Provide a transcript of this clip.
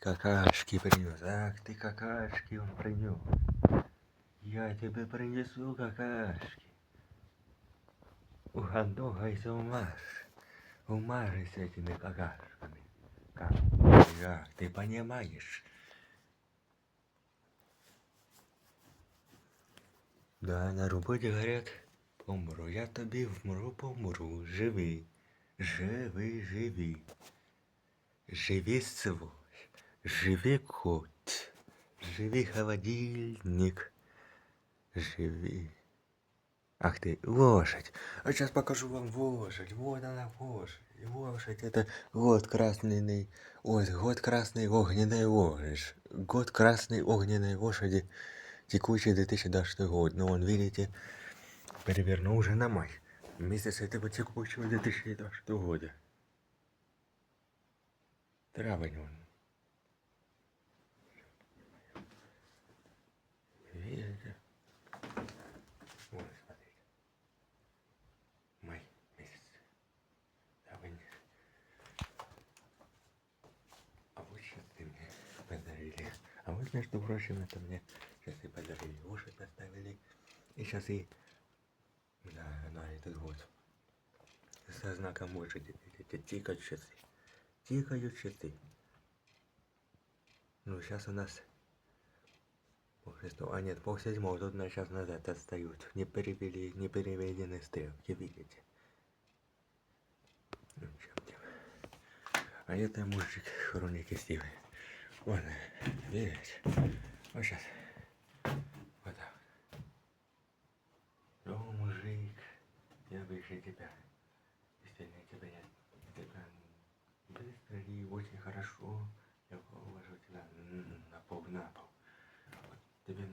Какашки принес. Ах ты какашки он принес. Я тебе принесу какашки. Угандогайся умажь с этими какашками. Как ты понимаешь? Да, на роботі говорят, помру, я тобі вмру, помру, живи, живи. Живи, сволочь, живи, кот, живи, холодильник, живи. Ах ты, лошадь. А сейчас покажу вам лошадь. Вот она, лошадь. Лошадь, это год красный, ой, год красной огненной лошади. Год красной огненной лошади. Текущий 2020 год. Но он, видите, перевернул уже на май. Вместе с этого текущего 2020 года. Травень он. Видите? Вот, смотрите. Май месяц. Травень. А вот сейчас ты мне подарили. А вот, между прочим, это мне сейчас и подарили. Лошадь поставили. И сейчас и на этот год. Со знаком лошади. Тикают часы. Тикают часы. Ну, сейчас у нас полшестого, а нет, полседьмого, тут на час назад отстают. Не перевели, не переведены стрелки, видите? Ну, чем дело. А это мужик хроники Стивы. Вон, видите? Вот сейчас. Вот так. О, мужик, я выше тебя. Действительно, тебя быстро и очень хорошо. Я положу тебя на пол. Вот тебе